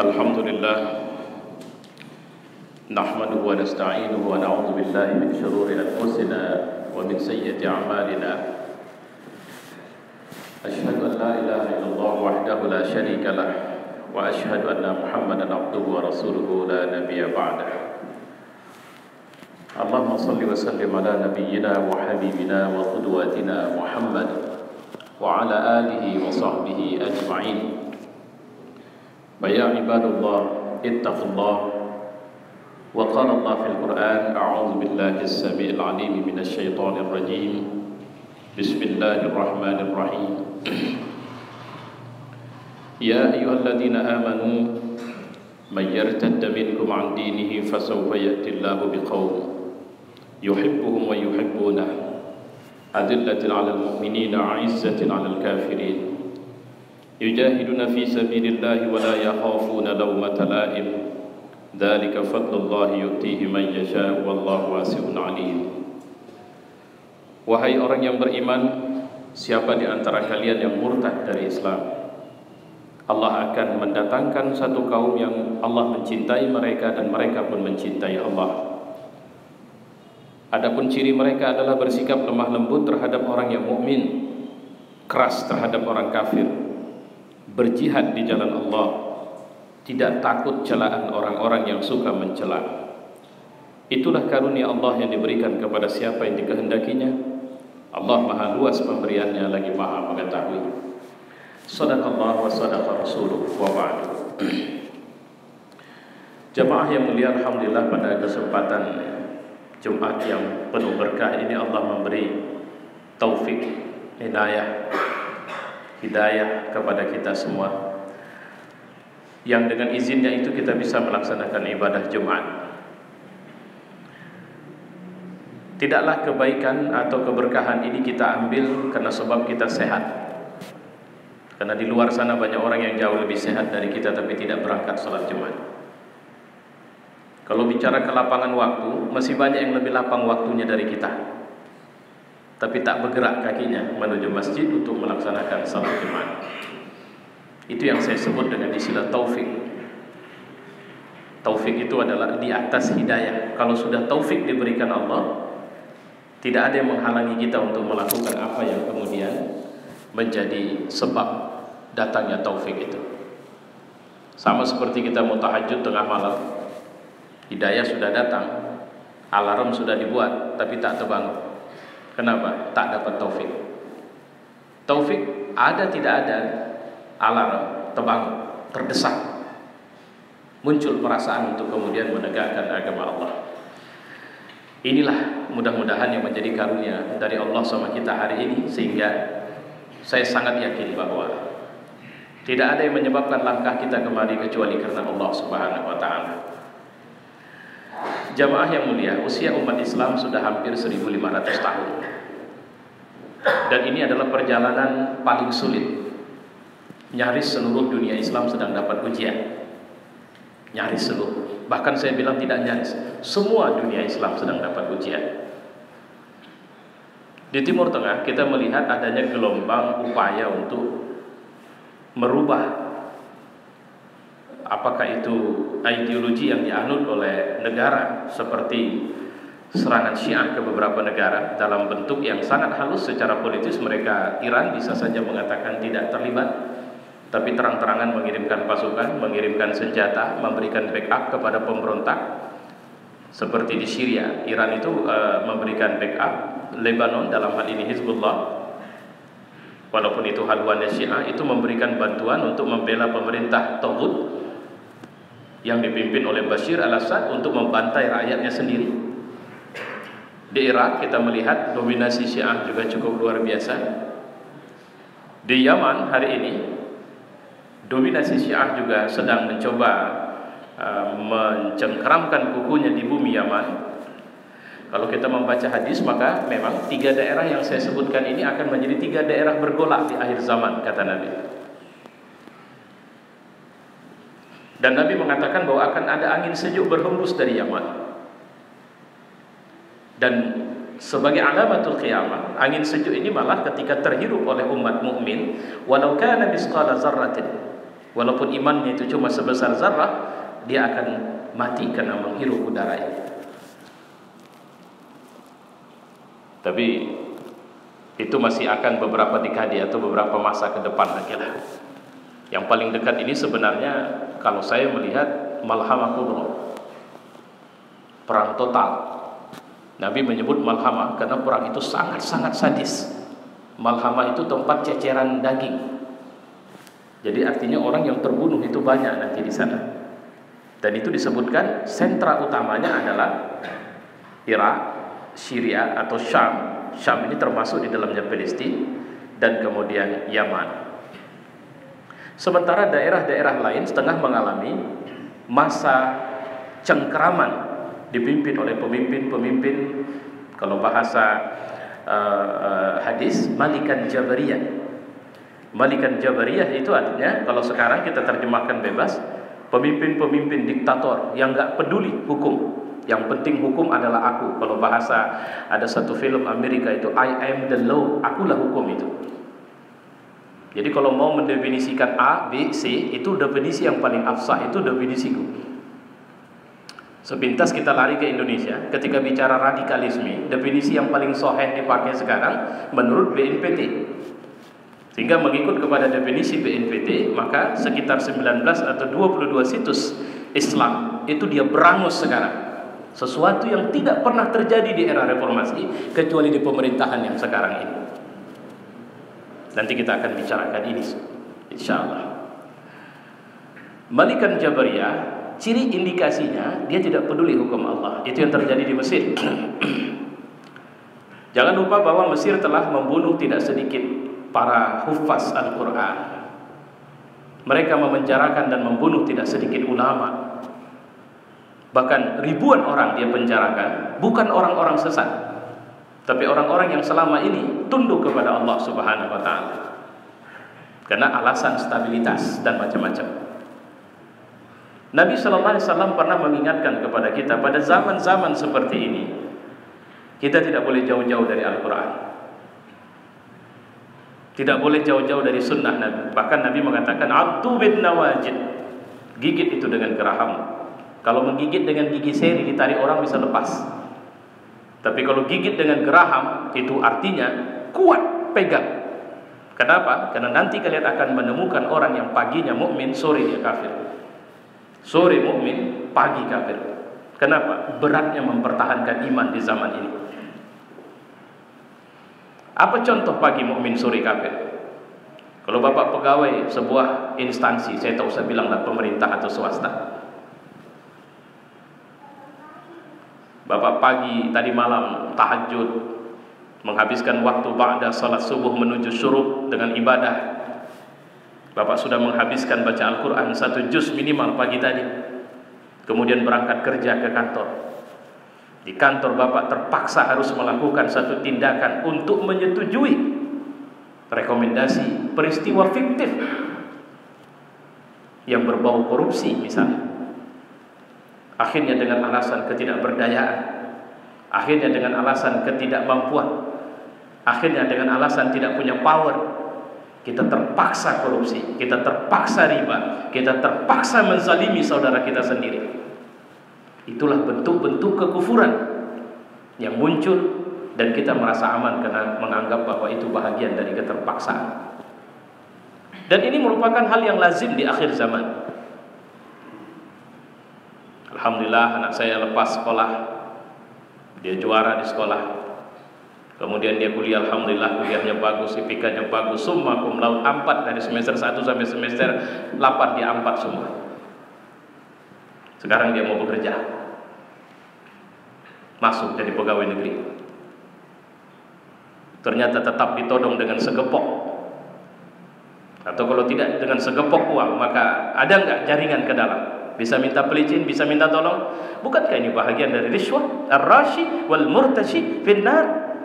Alhamdulillah nahmaduhu wa nasta'inuhu wa na'udzu billahi min shururi anfusina wa min sayyiati a'malina. Asyhadu an la ilaha illallah wahdahu la syarika lah wa asyhadu anna Muhammadan abduhu wa rasuluhu la nabiyya ba'dah. Allahumma shalli wa sallim ala nabiyyina wa habibina wa qudwatina Muhammad wa ala alihi wa sahbihi ajma'in. Ya ibadallah ittaqullah wa qala Allah fil Qur'an a'udzu billahi as-sami'il 'alim minasy syaithanir rajim. Bismillahirrahmanirrahim. Ya ayyuhalladzina amanu may yartadda minkum 'an dinihi fasawfa ya'ti Allahu biqaumin yuhibbuhum wa yuhibbunahu adillatin 'alal mu'minina 'izzatin 'alal kafirin yujahiduna fi sabilillahi wa la yakhafuna lawmata la'im dzalika fadlullahi yu'tihi man yasha'u wallahu wasi'un 'alim. Wahai orang yang beriman, siapa di antara kalian yang murtad dari Islam, Allah akan mendatangkan satu kaum yang Allah mencintai mereka dan mereka pun mencintai Allah. Adapun ciri mereka adalah bersikap lemah lembut terhadap orang yang mukmin, keras terhadap orang kafir, berjihad di jalan Allah, tidak takut celaan orang-orang yang suka mencela. Itulah karunia Allah yang diberikan kepada siapa yang dikehendakinya. Allah maha luas pemberiannya lagi maha mengetahui. Shadaqallah wa shadaqa rasuluh wa ba'du. Jamaah yang mulia, alhamdulillah pada kesempatan Jumat yang penuh berkah ini Allah memberi taufik, hidayah kepada kita semua, yang dengan izinnya itu kita bisa melaksanakan ibadah Jumat. Tidaklah kebaikan atau keberkahan ini kita ambil karena sebab kita sehat, karena di luar sana banyak orang yang jauh lebih sehat dari kita tapi tidak berangkat sholat Jumat. Kalau bicara ke lapangan waktu, masih banyak yang lebih lapang waktunya dari kita, tapi tak bergerak kakinya menuju masjid untuk melaksanakan salat Jumat. Itu yang saya sebut dengan istilah taufik. Taufik itu adalah di atas hidayah. Kalau sudah taufik diberikan Allah, tidak ada yang menghalangi kita untuk melakukan apa yang kemudian menjadi sebab datangnya taufik itu. Sama seperti kita mau tahajud tengah malam, hidayah sudah datang, alarm sudah dibuat, tapi tak terbangun. Kenapa? Tak dapat taufik. Taufik ada tidak ada, alarm terbangun, terdesak, muncul perasaan untuk kemudian menegakkan agama Allah. Inilah mudah-mudahan yang menjadi karunia dari Allah sama kita hari ini, sehingga saya sangat yakin bahwa tidak ada yang menyebabkan langkah kita kemari kecuali karena Allah Subhanahu wa taala. Jamaah yang mulia, usia umat Islam sudah hampir 1500 tahun. Dan ini adalah perjalanan paling sulit. Nyaris seluruh dunia Islam sedang dapat ujian. Nyaris seluruh. Bahkan saya bilang tidak nyaris, semua dunia Islam sedang dapat ujian. Di Timur Tengah kita melihat adanya gelombang upaya untuk merubah, apakah itu ideologi yang dianut oleh negara, seperti serangan Syiah ke beberapa negara dalam bentuk yang sangat halus secara politis. Mereka, Iran bisa saja mengatakan tidak terlibat, tapi terang-terangan mengirimkan pasukan, mengirimkan senjata, memberikan backup kepada pemberontak. Seperti di Syria, Iran itu memberikan backup. Lebanon dalam hal ini Hizbullah, walaupun itu haluannya Syiah, itu memberikan bantuan untuk membela pemerintah Taghut yang dipimpin oleh Bashir al-Assad untuk membantai rakyatnya sendiri. Di Irak kita melihat dominasi Syiah juga cukup luar biasa. Di Yaman hari ini dominasi Syiah juga sedang mencoba mencengkeramkan kukunya di bumi Yaman. Kalau kita membaca hadis, maka memang 3 daerah yang saya sebutkan ini akan menjadi 3 daerah bergolak di akhir zaman, kata Nabi. Dan Nabi mengatakan bahwa akan ada angin sejuk berhembus dari Yaman. Dan sebagai alamatul qiyamah, angin sejuk ini malah ketika terhirup oleh umat mukmin, walau kana misqala zarratin, Walaupun imannya itu cuma sebesar zarrah, dia akan mati karena menghirup udara ini. Tapi itu masih akan beberapa dekade atau beberapa masa ke depan lagi lah. Yang paling dekat ini sebenarnya kalau saya melihat malhamah kubra, perang total. Nabi menyebut malhamah karena perang itu sangat-sangat sadis. Malhamah itu tempat ceceran daging. Jadi artinya orang yang terbunuh itu banyak nanti di sana. Dan itu disebutkan sentra utamanya adalah Irak, Syria atau Syam. Syam ini termasuk di dalamnya Palestina dan kemudian Yaman. Sementara daerah-daerah lain setengah mengalami masa cengkeraman dipimpin oleh pemimpin-pemimpin, kalau bahasa hadis, Malikan Jabariyah. Malikan Jabariyah itu artinya, kalau sekarang kita terjemahkan bebas, pemimpin-pemimpin diktator yang gak peduli hukum. Yang penting hukum adalah aku. Kalau bahasa, ada satu film Amerika itu, I am the law, akulah hukum itu. Jadi kalau mau mendefinisikan A, B, C, itu definisi yang paling afsah, itu definisiku. Sepintas kita lari ke Indonesia, ketika bicara radikalisme, definisi yang paling sahih dipakai sekarang menurut BNPT. Sehingga mengikut kepada definisi BNPT, maka sekitar 19 atau 22 situs Islam itu dia berangus sekarang. Sesuatu yang tidak pernah terjadi di era reformasi kecuali di pemerintahan yang sekarang ini. Nanti kita akan bicarakan ini insyaallah. Malikan Jabariyah, ciri indikasinya dia tidak peduli hukum Allah. Itu yang terjadi di Mesir. Jangan lupa bahwa Mesir telah membunuh tidak sedikit para hufaz Al-Quran. Mereka memenjarakan dan membunuh tidak sedikit ulama. Bahkan ribuan orang dia penjarakan, bukan orang-orang sesat, tapi orang-orang yang selama ini tunduk kepada Allah Subhanahu wa taala. Karena alasan stabilitas dan macam-macam. Nabi sallallahu alaihi wasallam pernah mengingatkan kepada kita pada zaman-zaman seperti ini, kita tidak boleh jauh-jauh dari Al-Quran. Tidak boleh jauh-jauh dari sunnah Nabi. Bahkan Nabi mengatakan, "Addu bin nawajid." Gigit itu dengan geraham. Kalau menggigit dengan gigi seri ditarik orang bisa lepas. Tapi kalau gigit dengan geraham itu artinya kuat, pegang. Kenapa? Karena nanti kalian akan menemukan orang yang paginya mukmin, sore dia kafir. Sore mukmin, pagi kafir. Kenapa? Beratnya mempertahankan iman di zaman ini. Apa contoh pagi mukmin sore kafir? Kalau bapak pegawai sebuah instansi, saya tak usah bilanglah pemerintah atau swasta. Bapak pagi tadi malam tahajud, menghabiskan waktu ba'da salat subuh menuju syuruk dengan ibadah. Bapak sudah menghabiskan baca Al-Quran 1 juz minimal pagi tadi. Kemudian berangkat kerja ke kantor. Di kantor bapak terpaksa harus melakukan satu tindakan untuk menyetujui rekomendasi peristiwa fiktif yang berbau korupsi misalnya. Akhirnya dengan alasan ketidakberdayaan, akhirnya dengan alasan ketidakmampuan, akhirnya dengan alasan tidak punya power, kita terpaksa korupsi, kita terpaksa riba, kita terpaksa menzalimi saudara kita sendiri. Itulah bentuk-bentuk kekufuran yang muncul dan kita merasa aman karena menganggap bahwa itu bahagian dari keterpaksaan. Dan ini merupakan hal yang lazim di akhir zaman. Alhamdulillah anak saya lepas sekolah, dia juara di sekolah. Kemudian dia kuliah, alhamdulillah kuliahnya bagus, IPK-nya bagus, summa cum laude 4 dari semester 1 sampai semester 8 dia 4 semua. Sekarang dia mau bekerja, masuk jadi pegawai negeri. Ternyata tetap ditodong dengan segepok, atau kalau tidak dengan segepok uang, maka ada enggak jaringan ke dalam? Bisa minta pelicin, bisa minta tolong. Bukankah ini bahagian dari riswah? Ar-rashi wal murtashi finnar.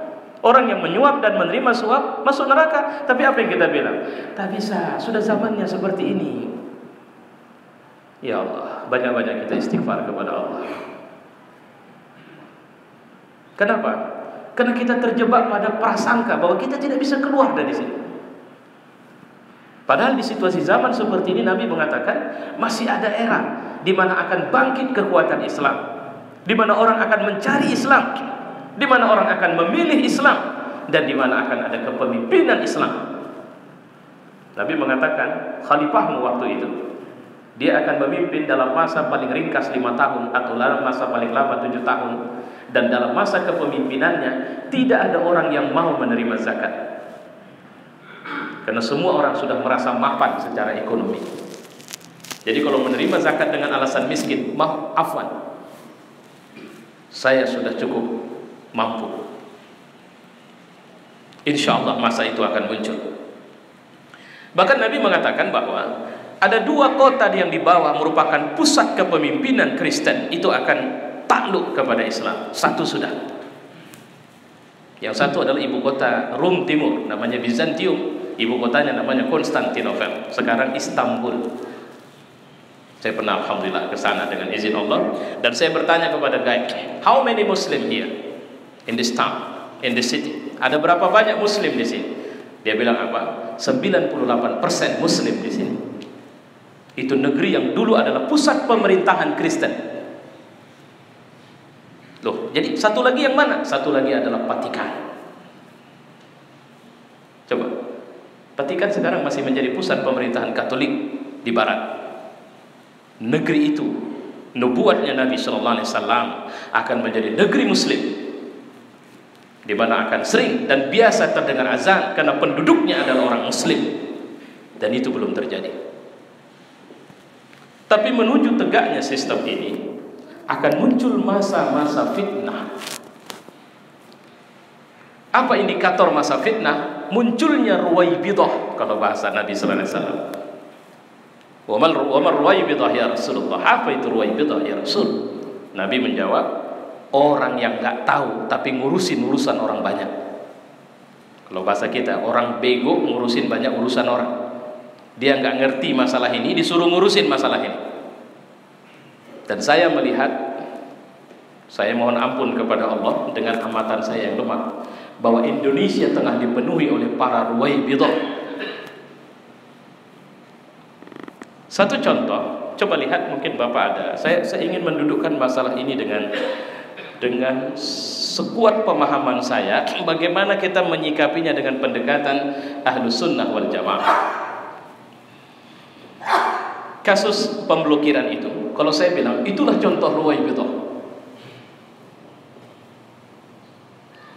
Orang yang menyuap dan menerima suap masuk neraka. Tapi apa yang kita bilang? Tak bisa, sudah zamannya seperti ini. Ya Allah, banyak-banyak kita istighfar kepada Allah. Kenapa? Karena kita terjebak pada prasangka bahwa kita tidak bisa keluar dari sini. Padahal di situasi zaman seperti ini Nabi mengatakan masih ada era di mana akan bangkit kekuatan Islam, di mana orang akan mencari Islam, di mana orang akan memilih Islam, dan di mana akan ada kepemimpinan Islam. Nabi mengatakan khalifahmu waktu itu, dia akan memimpin dalam masa paling ringkas 5 tahun atau dalam masa paling lama 7 tahun. Dan dalam masa kepemimpinannya tidak ada orang yang mau menerima zakat, karena semua orang sudah merasa mapan secara ekonomi. Jadi kalau menerima zakat dengan alasan miskin, afwan, saya sudah cukup mampu. Insya Allah masa itu akan muncul. Bahkan Nabi mengatakan bahwa ada 2 kota yang di bawah merupakan pusat kepemimpinan Kristen, itu akan takluk kepada Islam. Satu sudah. Yang satu adalah ibu kota Rum Timur, namanya Bizantium. Ibu kotanya namanya Konstantinopel, sekarang Istanbul. Saya pernah alhamdulillah ke sana dengan izin Allah, dan saya bertanya kepada guide, how many Muslim here in this town, in this city? Ada berapa banyak Muslim di sini? Dia bilang apa? 98% Muslim di sini. Itu negeri yang dulu adalah pusat pemerintahan Kristen. Loh, jadi satu lagi yang mana? Satu lagi adalah Vatikan. Coba, Vatikan sekarang masih menjadi pusat pemerintahan Katolik di Barat. Negeri itu, nubuatnya Nabi Sallallahu Alaihi Wasallam akan menjadi negeri Muslim, di mana akan sering dan biasa terdengar azan karena penduduknya adalah orang Muslim. Dan itu belum terjadi. Tapi menuju tegaknya sistem ini akan muncul masa-masa fitnah. Apa indikator masa fitnah? Munculnya ruwaibidah, kalau bahasa Nabi sallallahu alaihi wasallam. Wa mal ruwaibidah ya Rasulullah? Apa itu ruwaibidah ya Rasul? Nabi menjawab, orang yang enggak tahu tapi ngurusin urusan orang banyak. Kalau bahasa kita, orang bego ngurusin banyak urusan orang. Dia enggak ngerti masalah ini, disuruh ngurusin masalah ini. Dan saya melihat, saya mohon ampun kepada Allah dengan amatan saya yang lemah, bahwa Indonesia tengah dipenuhi oleh para ruwaibidah. Satu contoh, coba lihat, mungkin Bapak ada. Saya ingin mendudukkan masalah ini dengan sekuat pemahaman saya, bagaimana kita menyikapinya dengan pendekatan Ahlus Sunnah wal Jamaah. Kasus pemblokiran itu, kalau saya bilang, itulah contoh ruwaibidah.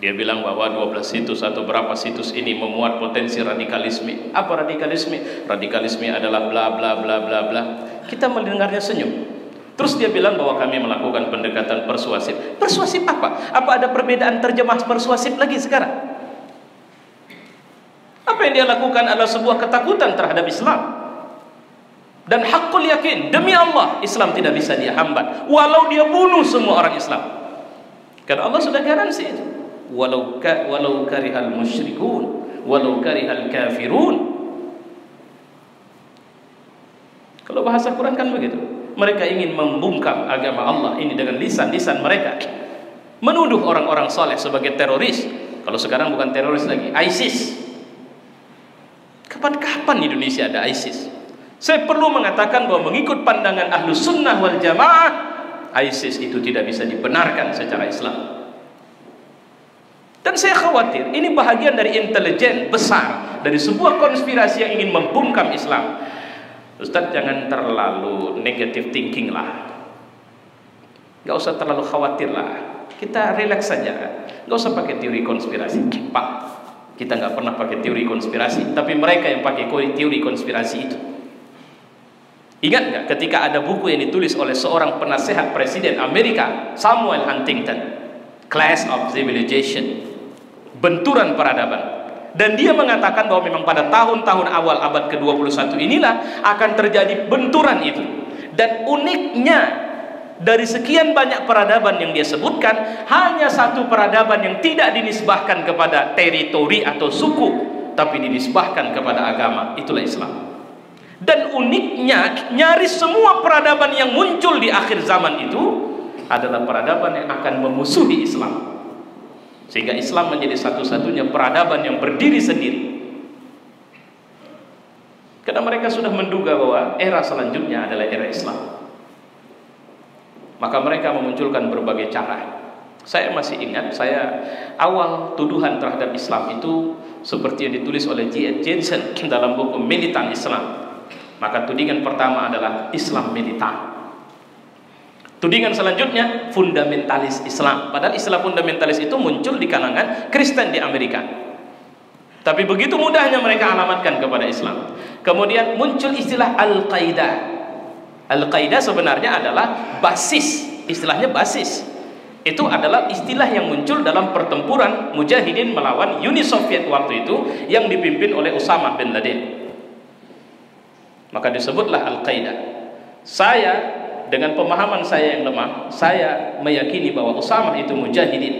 Dia bilang bahwa 12 situs atau berapa situs ini memuat potensi radikalisme. Apa radikalisme? Radikalisme adalah bla bla bla bla bla. Kita mendengarnya senyum. Terus dia bilang bahwa kami melakukan pendekatan persuasif. Persuasif apa? Apa ada perbedaan terjemah persuasif lagi sekarang? Apa yang dia lakukan adalah sebuah ketakutan terhadap Islam. Dan hakul yakin, demi Allah, Islam tidak bisa dia hambat, walau dia bunuh semua orang Islam. Karena Allah sudah garansi itu. Walau karihal musyrikun, walau karihal kafirun. Kalau bahasa Quran kan begitu. Mereka ingin membungkam agama Allah ini dengan lisan-lisan mereka, menuduh orang-orang soleh sebagai teroris. Kalau sekarang bukan teroris lagi, ISIS. Kapan-kapan Indonesia ada ISIS? Saya perlu mengatakan bahwa mengikut pandangan Ahlus Sunnah wal Jamaah, ISIS itu tidak bisa dibenarkan secara Islam. Dan saya khawatir ini bahagian dari intelijen besar, dari sebuah konspirasi yang ingin membungkam Islam. Ustaz, jangan terlalu negative thinking lah, gak usah terlalu khawatir lah, kita relax saja, gak usah pakai teori konspirasi. Pak, kita gak pernah pakai teori konspirasi, tapi mereka yang pakai teori konspirasi itu. Ingat gak ketika ada buku yang ditulis oleh seorang penasehat Presiden Amerika, Samuel Huntington, Clash of Civilization, benturan peradaban. Dan dia mengatakan bahwa memang pada tahun-tahun awal abad ke-21 inilah akan terjadi benturan itu. Dan uniknya, dari sekian banyak peradaban yang dia sebutkan, hanya satu peradaban yang tidak dinisbahkan kepada teritori atau suku, tapi dinisbahkan kepada agama, itulah Islam. Dan uniknya, nyaris semua peradaban yang muncul di akhir zaman itu adalah peradaban yang akan memusuhi Islam. Sehingga Islam menjadi satu-satunya peradaban yang berdiri sendiri. Karena mereka sudah menduga bahwa era selanjutnya adalah era Islam. Maka mereka memunculkan berbagai cara. Saya masih ingat, awal tuduhan terhadap Islam itu seperti yang ditulis oleh J.H. Jensen dalam buku Militan Islam. Maka tudingan pertama adalah Islam militan. Tudingan selanjutnya fundamentalis Islam. Padahal istilah fundamentalis itu muncul di kalangan Kristen di Amerika. Tapi begitu mudahnya mereka alamatkan kepada Islam. Kemudian muncul istilah Al-Qaeda. Al-Qaeda sebenarnya adalah basis, istilahnya basis. Itu adalah istilah yang muncul dalam pertempuran mujahidin melawan Uni Soviet waktu itu yang dipimpin oleh Osama bin Laden. Maka disebutlah Al-Qaeda. Saya dengan pemahaman saya yang lemah, saya meyakini bahwa Usamah itu mujahidin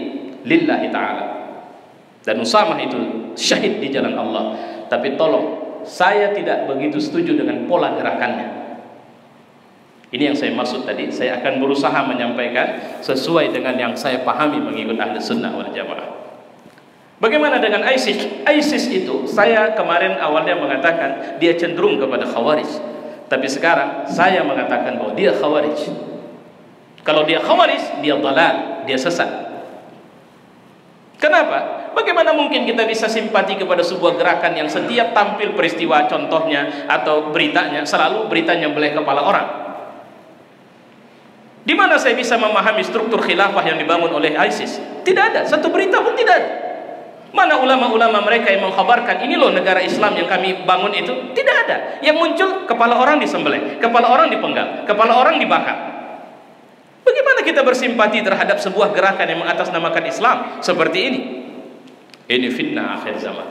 lillahi ta'ala, dan Usamah itu syahid di jalan Allah. Tapi tolong, saya tidak begitu setuju dengan pola gerakannya. Ini yang saya maksud tadi. Saya akan berusaha menyampaikan sesuai dengan yang saya pahami mengikut ahli sunnah wal jamaah. Bagaimana dengan ISIS? ISIS itu, saya kemarin awalnya mengatakan dia cenderung kepada Khawarij. Tapi sekarang saya mengatakan bahwa dia Khawarij. Kalau dia Khawarij, dia dalal, dia sesat. Kenapa? Bagaimana mungkin kita bisa simpati kepada sebuah gerakan yang setiap tampil peristiwa contohnya atau beritanya, selalu beritanya belah kepala orang? Di mana saya bisa memahami struktur khilafah yang dibangun oleh ISIS? Tidak ada, satu berita pun tidak ada. Mana ulama-ulama mereka yang mengkhabarkan ini loh negara Islam yang kami bangun itu? Tidak ada. Yang muncul kepala orang disembelih, kepala orang dipenggal, kepala orang dibakar. Bagaimana kita bersimpati terhadap sebuah gerakan yang mengatasnamakan Islam seperti ini? Ini fitnah akhir zaman.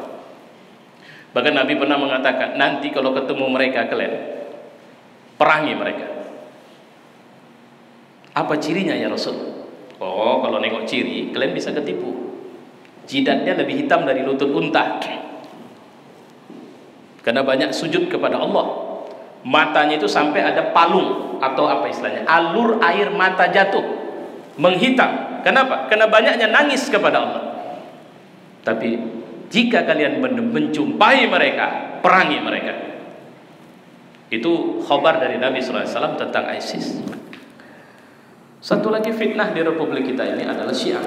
Bahkan Nabi pernah mengatakan, nanti kalau ketemu mereka kalian perangi mereka. Apa cirinya ya Rasul? Oh, kalau nengok ciri kalian bisa ketipu. Jidatnya lebih hitam dari lutut unta, karena banyak sujud kepada Allah. Matanya itu sampai ada palung atau apa istilahnya, alur air mata jatuh menghitam. Kenapa? Karena banyaknya nangis kepada Allah. Tapi jika kalian menjumpai mereka, perangi mereka. Itu khabar dari Nabi SAW tentang ISIS. Satu lagi fitnah di republik kita ini adalah Syiah.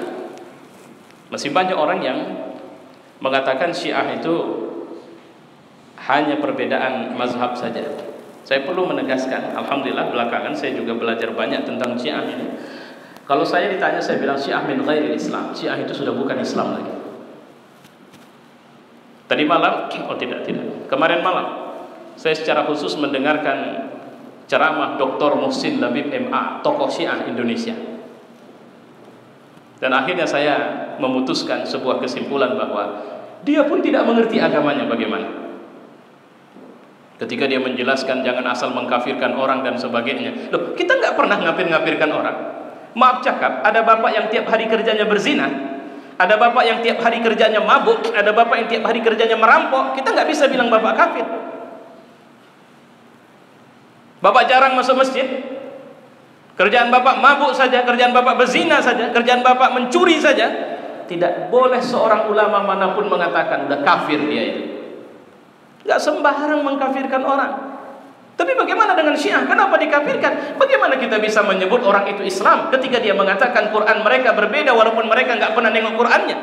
Masih banyak orang yang mengatakan Syiah itu hanya perbedaan mazhab saja. Saya perlu menegaskan, alhamdulillah belakangan saya juga belajar banyak tentang Syiah ini. Kalau saya ditanya, saya bilang Syiah min ghairil Islam. Syiah itu sudah bukan Islam lagi. Tadi malam, tidak. Kemarin malam saya secara khusus mendengarkan ceramah Dr. Muhsin Labib MA, tokoh Syiah Indonesia. Dan akhirnya saya memutuskan sebuah kesimpulan bahwa dia pun tidak mengerti agamanya bagaimana. Ketika dia menjelaskan jangan asal mengkafirkan orang dan sebagainya. Loh, kita nggak pernah ngafir-ngafirkan orang. Maaf cakap, ada bapak yang tiap hari kerjanya berzina, ada bapak yang tiap hari kerjanya mabuk, ada bapak yang tiap hari kerjanya merampok. Kita nggak bisa bilang bapak kafir. Bapak jarang masuk masjid, kerjaan bapak mabuk saja, kerjaan bapak berzina saja, kerjaan bapak mencuri saja. Tidak boleh seorang ulama manapun mengatakan udah kafir dia itu. Gak sembarang mengkafirkan orang. Tapi bagaimana dengan Syiah? Kenapa dikafirkan? Bagaimana kita bisa menyebut orang itu Islam ketika dia mengatakan Quran mereka berbeda walaupun mereka gak pernah nengok Qurannya?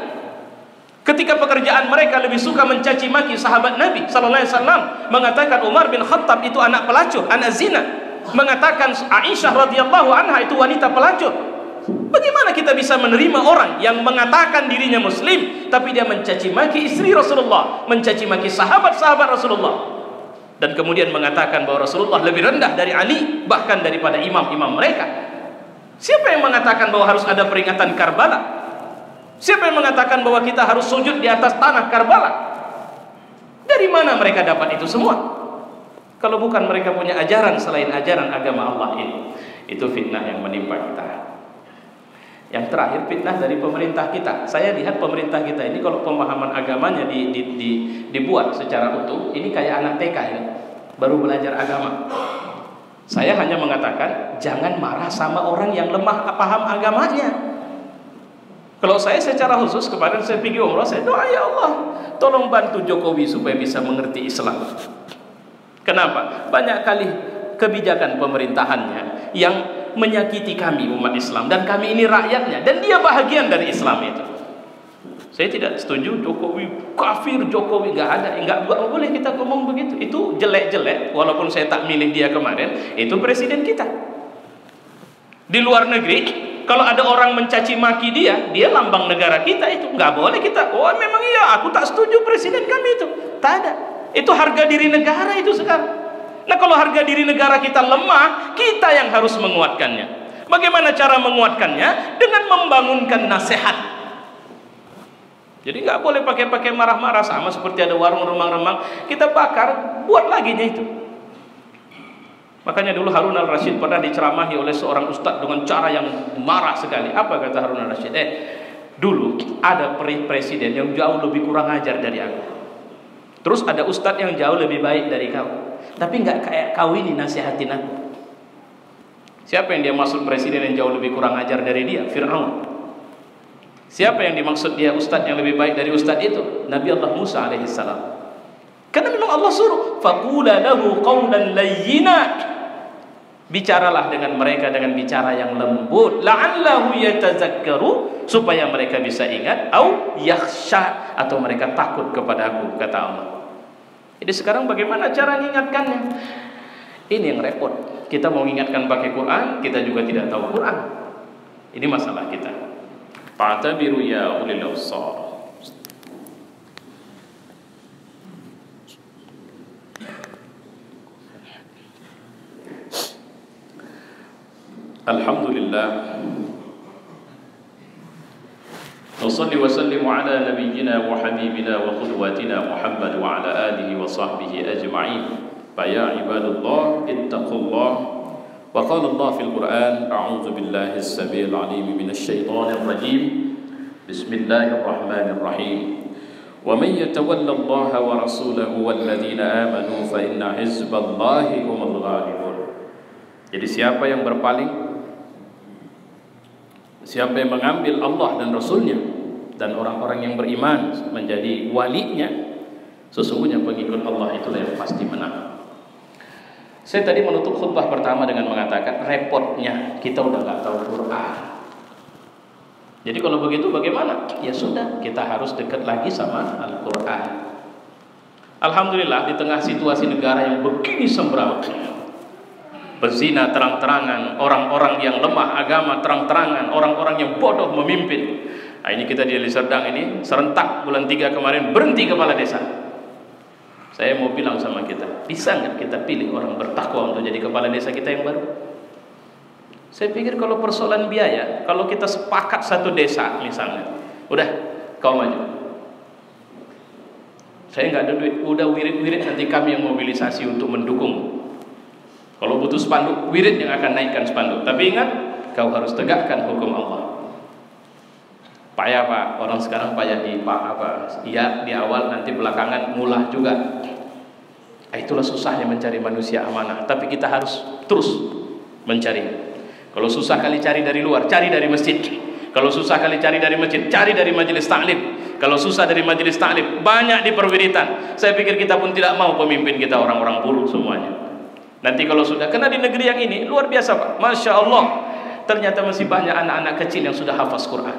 Ketika pekerjaan mereka lebih suka mencaci maki sahabat Nabi sallallahu alaihi wasallam, mengatakan Umar bin Khattab itu anak pelacur, anak zina, mengatakan Aisyah radhiyallahu anha itu wanita pelacur. Bagaimana kita bisa menerima orang yang mengatakan dirinya muslim tapi dia mencaci maki istri Rasulullah, mencaci maki sahabat-sahabat Rasulullah, dan kemudian mengatakan bahwa Rasulullah lebih rendah dari Ali, bahkan daripada imam-imam mereka? Siapa yang mengatakan bahwa harus ada peringatan Karbala? Siapa yang mengatakan bahwa kita harus sujud di atas tanah Karbala? Dari mana mereka dapat itu semua? Kalau bukan mereka punya ajaran selain ajaran agama Allah ini. Itu fitnah yang menimpa kita. Yang terakhir, fitnah dari pemerintah kita. Saya lihat pemerintah kita ini kalau pemahaman agamanya dibuat secara utuh, ini kayak anak TK ya, baru belajar agama. Saya hanya mengatakan jangan marah sama orang yang lemah paham agamanya. Kalau saya secara khusus kemarin saya pergi umrah, saya doa ya Allah, tolong bantu Jokowi supaya bisa mengerti Islam. Kenapa? Banyak kali kebijakan pemerintahannya yang menyakiti kami umat Islam, dan kami ini rakyatnya, dan dia bahagian dari Islam itu. Saya tidak setuju Jokowi kafir, Jokowi nggak ada, nggak boleh kita ngomong begitu. Itu jelek-jelek, walaupun saya tak milih dia kemarin, itu presiden kita. Di luar negeri, kalau ada orang mencaci maki dia lambang negara kita, itu nggak boleh kita. Oh memang iya, aku tak setuju presiden kami itu. Tak ada. Itu harga diri negara itu sekarang. Nah kalau harga diri negara kita lemah, kita yang harus menguatkannya. Bagaimana cara menguatkannya? Dengan membangunkan nasihat. Jadi nggak boleh pakai marah-marah, sama seperti ada warung remang-remang, kita bakar, buat lagi itu. Makanya dulu Harun al-Rasyid pernah diceramahi oleh seorang ustadz dengan cara yang marah sekali. Apa kata Harun al-Rasyid? Dulu ada presiden yang jauh lebih kurang ajar dari aku. Terus ada ustadz yang jauh lebih baik dari kau. Tapi nggak kayak kau ini nasihatin aku. Siapa yang dia maksud presiden yang jauh lebih kurang ajar dari dia? Fir'aun. Siapa yang dimaksud dia ustadz yang lebih baik dari ustadz itu? Nabi Allah Musa alaihissalam. Karena memang Allah suruh, faqula lahu qawlan layyina. Bicaralah dengan mereka dengan bicara yang lembut, la'allahu yatazakkaru, supaya mereka bisa ingat, au yakhsha, atau mereka takut kepada aku, kata Allah. Jadi sekarang bagaimana cara mengingatkannya? Ini yang repot. Kita mau mengingatkan pakai Quran, kita juga tidak tahu Quran. Ini masalah kita. Fa'tabiru ya ulil absar. Alhamdulillah. Wassalli wa sallimu ala nabiyyina wa habibina wa qudwatina Muhammad wa ala alihi wa sahbihi ajma'in. Fa ya ibadallah ittaqullah. وقال الله في القرآن أعوذ بالله السميع العليم من الشيطان الرجيم بسم الله الرحمن الرحيم ومن يتولى الله ورسوله والذين آمنوا فإن حزب الله هم الغالبون. Jadi siapa yang berpaling, siapa yang mengambil Allah dan Rasulnya dan orang-orang yang beriman menjadi walinya, sesungguhnya pengikut Allah itulah yang pasti menang. Saya tadi menutup khutbah pertama dengan mengatakan repotnya kita udah nggak tahu Quran. Jadi kalau begitu bagaimana? Ya sudah, kita harus dekat lagi sama Al-Quran. Alhamdulillah di tengah situasi negara yang begini sembrono, berzina terang-terangan, orang-orang yang lemah agama terang-terangan, orang-orang yang bodoh memimpin. Nah, ini kita di Deli Serdang ini serentak bulan 3 kemarin berhenti kepala desa. Saya mau bilang sama kita, bisa nggak kita pilih orang bertakwa untuk jadi kepala desa kita yang baru? Saya pikir kalau persoalan biaya, kalau kita sepakat satu desa misalnya, udah kau maju. Saya nggak ada duit, udah wirid-wirid nanti kami yang mobilisasi untuk mendukung. Kalau butuh spanduk, wirid yang akan naikkan spanduk. Tapi ingat, kau harus tegakkan hukum Allah. Payah Pak, orang sekarang payah di iya di awal, nanti belakangan mulah juga. Itulah susahnya mencari manusia amanah. Tapi kita harus terus mencari. Kalau susah kali cari dari luar, cari dari masjid. Kalau susah kali cari dari masjid, cari dari majelis ta'lim. Kalau susah dari majelis ta'lim, banyak di perwiritan. Saya pikir kita pun tidak mau pemimpin kita orang-orang buruk semuanya. Nanti kalau sudah, karena di negeri yang ini luar biasa Pak, Masya Allah, ternyata masih banyak anak-anak kecil yang sudah hafaz Quran.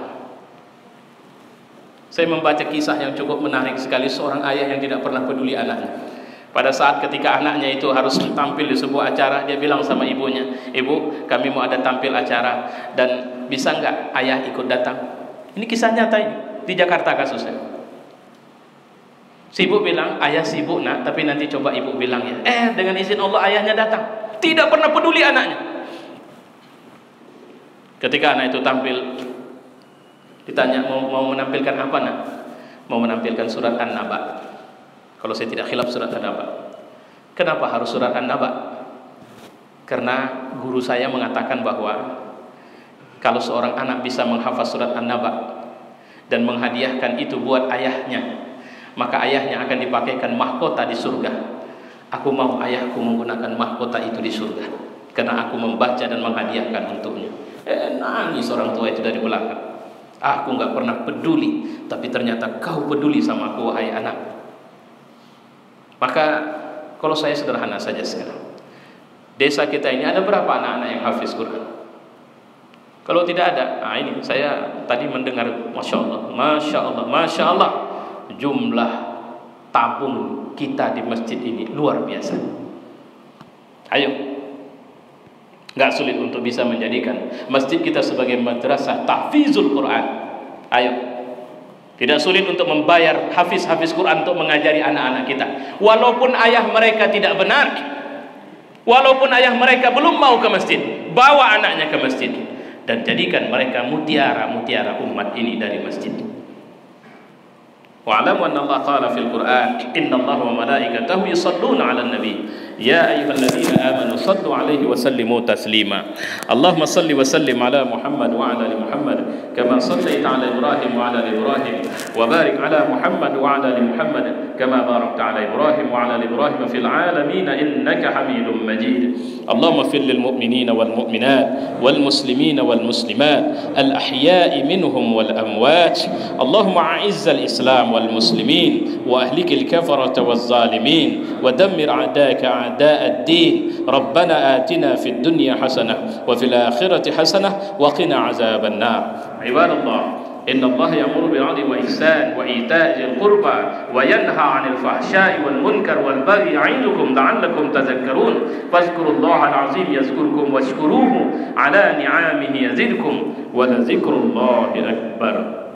Saya membaca kisah yang cukup menarik sekali, seorang ayah yang tidak pernah peduli anaknya. Pada saat ketika anaknya itu harus tampil di sebuah acara, dia bilang sama ibunya, "Ibu, kami mau ada tampil acara, dan bisa nggak ayah ikut datang?" Ini kisah nyata ini, di Jakarta kasusnya. Si ibu bilang, "Ayah sibuk nak, tapi nanti coba ibu bilang ya." Dengan izin Allah ayahnya datang. Tidak pernah peduli anaknya. Ketika anak itu tampil, ditanya mau menampilkan apa nak? Mau menampilkan surat An-Naba. Kalau saya tidak khilaf surat An-Naba. Kenapa harus surat An-Naba? Karena guru saya mengatakan bahwa kalau seorang anak bisa menghafaz surat An-Naba dan menghadiahkan itu buat ayahnya, maka ayahnya akan dipakaikan mahkota di surga. Aku mau ayahku menggunakan mahkota itu di surga karena aku membaca dan menghadiahkan untuknya. Nangis orang tua itu dari belakang. Aku nggak pernah peduli, tapi ternyata kau peduli sama aku, wahai anak. Maka Kalau saya sederhana saja sekarang, desa kita ini ada berapa anak-anak yang hafiz Quran? Kalau tidak ada, nah ini saya tadi mendengar, masya Allah, masya Allah, masya Allah, jumlah tabung kita di masjid ini luar biasa. Ayo, nggak sulit untuk bisa menjadikan masjid kita sebagai madrasah tahfizul Quran. Ayo, tidak sulit untuk membayar hafiz-hafiz Quran untuk mengajari anak-anak kita. Walaupun ayah mereka tidak benar, walaupun ayah mereka belum mau ke masjid, bawa anaknya ke masjid dan jadikan mereka mutiara-mutiara umat ini dari masjid. Wa'lamu anna Allah qala fil Qur'an, inna Allah wa malaikatahu yusalluna 'alan nabi ya ayyuhalladzina amanu sallu 'alaihi wa sallimu taslima. Allahumma salli wa sallim ala Muhammad wa ala ali Muhammad kama sallaita ala Ibrahim wa ala ali Ibrahim wa barik ala Muhammad wa ala ali Muhammad kama barakta ala Ibrahim wa ala ali Ibrahim fil alamin innaka Hamidum Majid. Allahumma fil lil mu'minina wal mu'minat wal muslimina wal muslimat al ahya'i minhum wal amwat. Allahumma a'izzal Islam والمسلمين وأهلك الكفرة والظالمين ودمر أعداءك أعداء الدين. ربنا آتنا في الدنيا حسنة وفي الآخرة حسنة وقنا عذاب النار. عباد الله، إن الله يأمر بالعدل والإحسان وإيتاء ذي القربى وينهى عن الفحشاء والمنكر والبغي يعظكم لعلكم تذكرون. فاذكروا الله العظيم يذكركم واشكروه على نعمه يزدكم ولذكر الله أكبر.